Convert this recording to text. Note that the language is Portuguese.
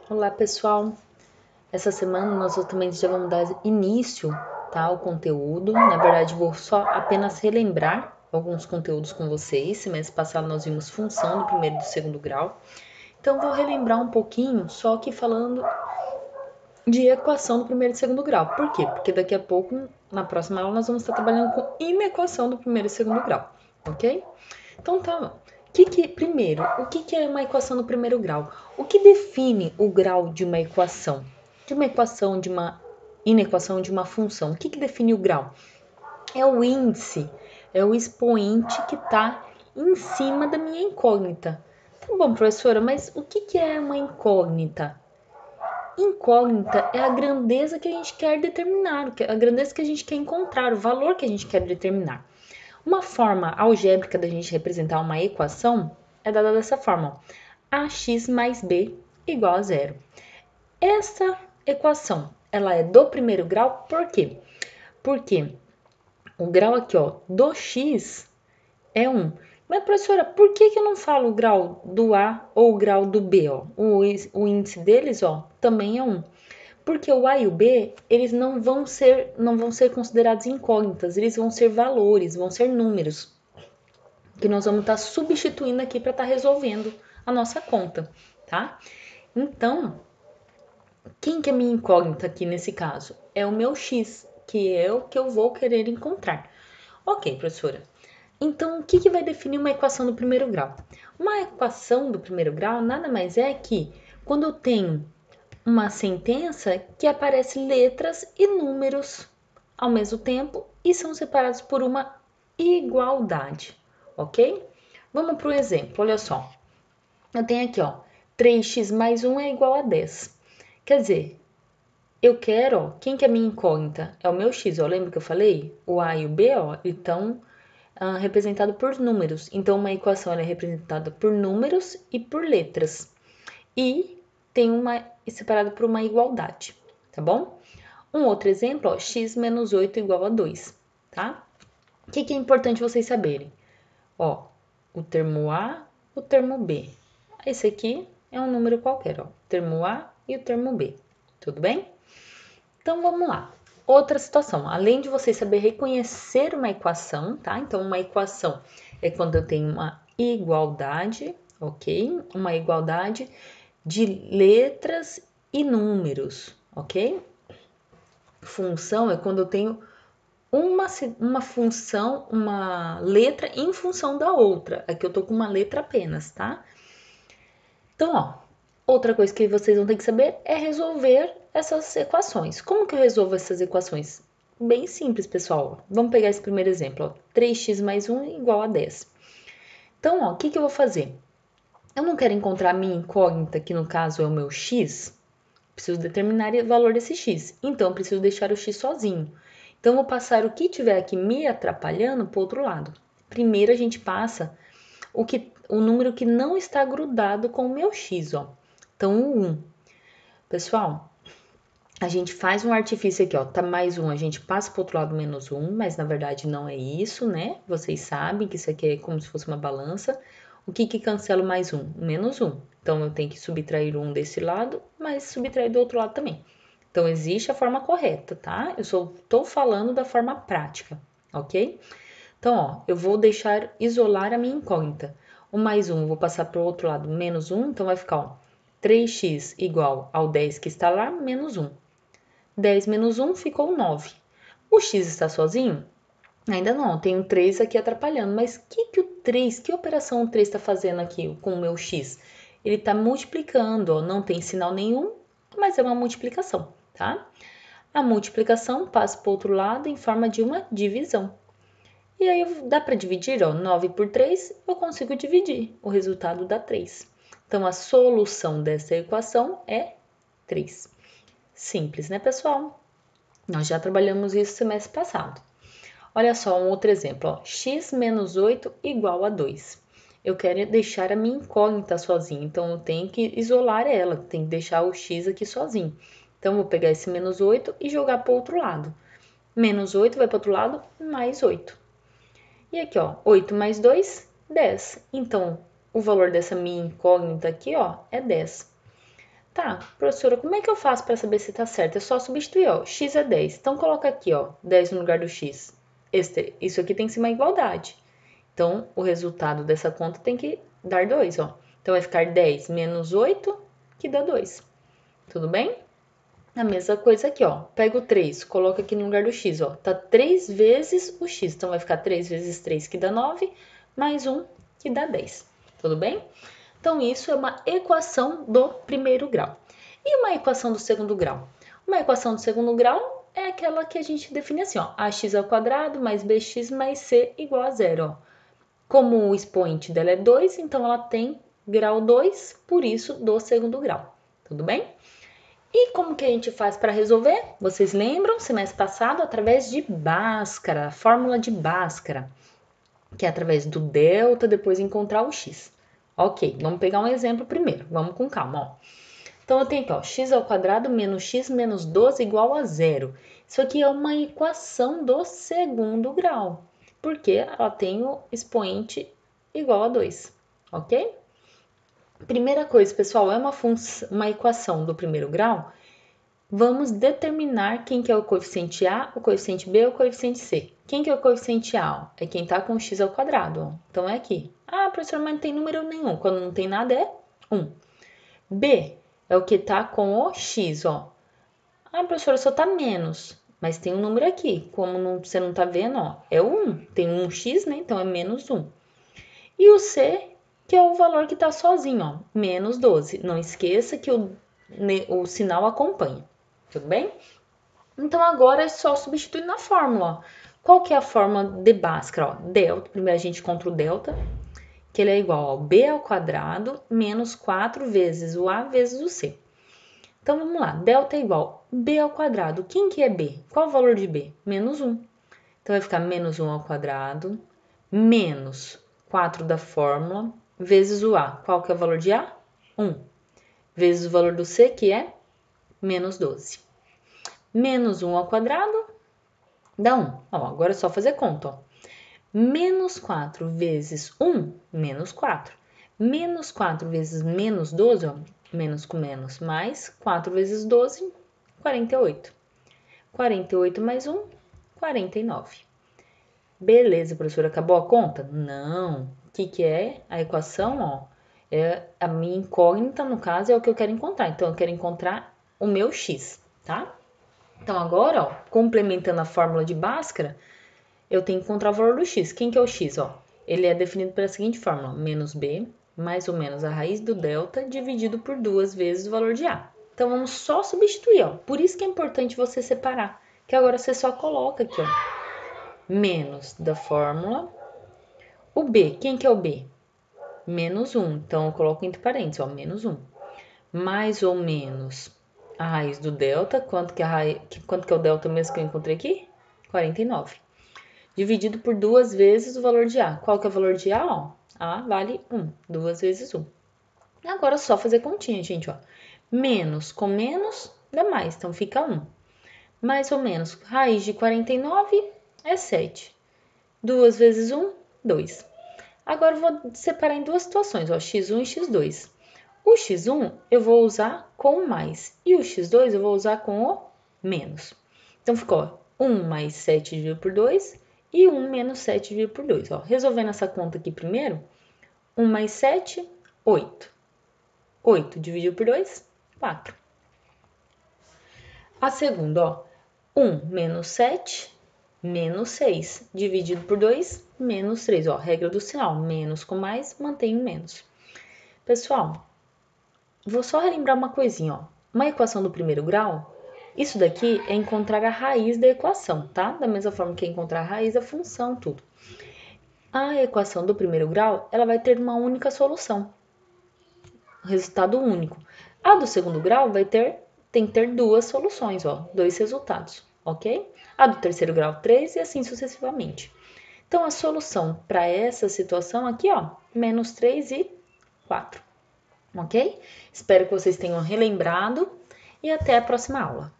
Olá, pessoal. Essa semana nós também já vamos dar início, tá, ao conteúdo. Na verdade, vou só apenas relembrar alguns conteúdos com vocês. Semestre passado nós vimos função do primeiro e do segundo grau. Então, vou relembrar um pouquinho, só que falando de equação do primeiro e segundo grau. Por quê? Porque daqui a pouco, na próxima aula, nós vamos estar trabalhando com inequação do primeiro e segundo grau, ok? Então tá. Primeiro, o que é uma equação do primeiro grau? O que define o grau de uma equação? De uma equação, de uma inequação, de uma função. O que define o grau? É o índice, é o expoente que está em cima da minha incógnita. Tá bom, professora, mas o que é uma incógnita? Incógnita é a grandeza que a gente quer determinar, a grandeza que a gente quer encontrar, o valor que a gente quer determinar. Uma forma algébrica da gente representar uma equação é dada dessa forma: ax mais b igual a zero. Essa equação, ela é do primeiro grau, por quê? Porque o grau aqui, ó, do x é 1. Mas, professora, por que eu não falo o grau do A ou o grau do B, ó? O índice deles, ó, também é 1. Porque o A e o B, eles não vão ser considerados incógnitas, eles vão ser valores, vão ser números, que nós vamos estar substituindo aqui para estar resolvendo a nossa conta, tá? Então, quem que é minha incógnita aqui nesse caso? É o meu x, que é o que eu vou querer encontrar. Ok, professora. Então, o que vai definir uma equação do primeiro grau? Uma equação do primeiro grau nada mais é que quando eu tenho uma sentença que aparece letras e números ao mesmo tempo e são separados por uma igualdade, ok? Vamos para o exemplo, olha só. Eu tenho aqui, ó, 3x mais 1 é igual a 10. Quer dizer, eu quero, ó, quem que é a minha incógnita? É o meu x, ó, lembra que eu falei? O a e o b, ó, estão representados por números. Então, uma equação ela é representada por números e por letras. E tem uma separada por uma igualdade, tá bom? Um outro exemplo, ó, x menos 8 igual a 2, tá? O que é importante vocês saberem? Ó, o termo A, o termo B. Esse aqui é um número qualquer, ó, o termo A e o termo B, tudo bem? Então, vamos lá. Outra situação, além de você saber reconhecer uma equação, tá? Então, uma equação é quando eu tenho uma igualdade, ok? Uma igualdade de letras e números, ok? Função é quando eu tenho uma função, uma letra em função da outra. Aqui eu tô com uma letra apenas, tá? Então, ó, outra coisa que vocês vão ter que saber é resolver essas equações. Como que eu resolvo essas equações? Bem simples, pessoal. Vamos pegar esse primeiro exemplo, ó. 3x mais 1 igual a 10. Então, ó, o que eu vou fazer? Eu não quero encontrar a minha incógnita, que no caso é o meu x. Preciso determinar o valor desse x. Então, eu preciso deixar o x sozinho. Então, eu vou passar o que tiver aqui me atrapalhando para o outro lado. Primeiro, a gente passa o número que não está grudado com o meu x, ó. Então, o 1. Pessoal, a gente faz um artifício aqui, ó. Tá mais 1, a gente passa para o outro lado menos 1, mas na verdade não é isso, né? Vocês sabem que isso aqui é como se fosse uma balança. O que cancela mais 1? Menos 1. Então, eu tenho que subtrair 1 desse lado, mas subtrair do outro lado também. Então, existe a forma correta, tá? Eu só estou falando da forma prática, ok? Então, ó, eu vou deixar isolar a minha incógnita. O mais 1, eu vou passar para o outro lado, menos 1, então vai ficar, ó, 3x igual ao 10 que está lá, menos 1. 10 menos 1 ficou 9. O x está sozinho? Ainda não, tem um 3 aqui atrapalhando, mas que operação o 3 está fazendo aqui com o meu x? Ele está multiplicando, ó, não tem sinal nenhum, mas é uma multiplicação, tá? A multiplicação passa para o outro lado em forma de uma divisão. E aí dá para dividir, ó, 9 por 3, eu consigo dividir, o resultado dá 3. Então, a solução dessa equação é 3. Simples, né, pessoal? Nós já trabalhamos isso semestre passado. Olha só um outro exemplo, ó, x menos 8 igual a 2. Eu quero deixar a minha incógnita sozinha, então eu tenho que isolar ela, tenho que deixar o x aqui sozinho. Então, eu vou pegar esse menos 8 e jogar para o outro lado. Menos 8 vai para o outro lado, mais 8. E aqui, ó, 8 mais 2, 10. Então, o valor dessa minha incógnita aqui, ó, é 10. Tá, professora, como é que eu faço para saber se tá certo? É só substituir, ó. X é 10. Então, coloca aqui, ó, 10 no lugar do x. Isso aqui tem que ser uma igualdade. Então, o resultado dessa conta tem que dar 2, ó. Então, vai ficar 10 menos 8, que dá 2. Tudo bem? A mesma coisa aqui, ó. Pega o 3, coloca aqui no lugar do x, ó. Tá 3 vezes o x. Então, vai ficar 3 vezes 3, que dá 9, mais 1, que dá 10. Tudo bem? Então, isso é uma equação do primeiro grau. E uma equação do segundo grau? Uma equação do segundo grau é aquela que a gente define assim, ó. Ax ao quadrado mais bx mais c igual a zero, ó. Como o expoente dela é 2, então ela tem grau 2, por isso do segundo grau. Tudo bem? E como que a gente faz para resolver? Vocês lembram, semestre passado, através de Bhaskara, fórmula de Bhaskara, que é através do delta, depois encontrar o x. Ok, vamos pegar um exemplo primeiro, vamos com calma, ó. Então, eu tenho aqui, ó, x ao quadrado menos x menos 12 igual a zero. Isso aqui é uma equação do segundo grau, porque ela tem o expoente igual a 2, ok? Primeira coisa, pessoal, é uma equação do primeiro grau. Vamos determinar quem que é o coeficiente A, o coeficiente B e o coeficiente C. Quem que é o coeficiente A? É quem está com x ao quadrado, ó. Então, é aqui. Ah, professor, mas não tem número nenhum. Quando não tem nada, é 1. B é o que está com o x, ó. Ah, professora, só tá menos, mas tem um número aqui. Como você não tá vendo, ó, é o 1. Tem um x, né? Então, é menos 1. E o C, que é o valor que tá sozinho, ó, menos 12. Não esqueça que o sinal acompanha, tudo bem? Então, agora é só substituir na fórmula, ó. Qual que é a fórmula de Bhaskara, ó? Delta, primeiro a gente encontra o delta, que ele é igual ao b ao quadrado menos 4 vezes o a vezes o c. Então, vamos lá. Delta é igual a b ao quadrado. Quem que é b? Qual o valor de b? Menos 1. Então, vai ficar menos 1 ao quadrado menos 4 da fórmula vezes o a. Qual que é o valor de a? 1. Vezes o valor do c, que é menos 12. Menos 1 ao quadrado dá 1. Ó, agora é só fazer conta, ó. Menos 4 vezes 1, menos 4. Menos 4 vezes menos 12, ó, menos com menos, mais 4 vezes 12, 48. 48 mais 1, 49. Beleza, professora, acabou a conta? Não. O que é a equação, ó? É a minha incógnita, no caso, é o que eu quero encontrar. Então, eu quero encontrar o meu x, tá? Então, agora, ó, complementando a fórmula de Bhaskara, eu tenho que encontrar o valor do x. Quem que é o x, ó? Ele é definido pela seguinte fórmula, menos b, mais ou menos a raiz do delta, dividido por 2 vezes o valor de a. Então, vamos só substituir, ó. Por isso que é importante você separar, que agora você só coloca aqui, ó, menos da fórmula. O b, quem que é o b? Menos 1, então eu coloco entre parênteses, ó, menos 1. Mais ou menos a raiz do delta, quanto que é o delta mesmo que eu encontrei aqui? 49. Dividido por 2 vezes o valor de A. Qual que é o valor de A? Ó, A vale 1, 2 vezes 1. Agora é só fazer continha, gente, ó. Menos com menos dá mais, então fica 1. Mais ou menos, raiz de 49 é 7. 2 vezes 1, 2. Agora eu vou separar em duas situações, ó, x1 e x2. O x1 eu vou usar com o mais e o x2 eu vou usar com o menos. Então ficou 1 mais 7 dividido por 2 e 1 menos 7 dividido por 2. Ó, resolvendo essa conta aqui primeiro, 1 mais 7, 8. 8 dividido por 2, 4. A segunda, ó, 1 menos 7, menos 6. Dividido por 2, menos 3. Ó, regra do sinal, menos com mais, mantém o menos. Pessoal, vou só relembrar uma coisinha, ó. Uma equação do primeiro grau, isso daqui é encontrar a raiz da equação, tá? Da mesma forma que é encontrar a raiz da função, tudo. A equação do primeiro grau, ela vai ter uma única solução, resultado único. A do segundo grau tem que ter duas soluções, ó, dois resultados, ok? A do terceiro grau, 3 e assim sucessivamente. Então, a solução para essa situação aqui, ó, menos 3 e 4, ok? Espero que vocês tenham relembrado e até a próxima aula.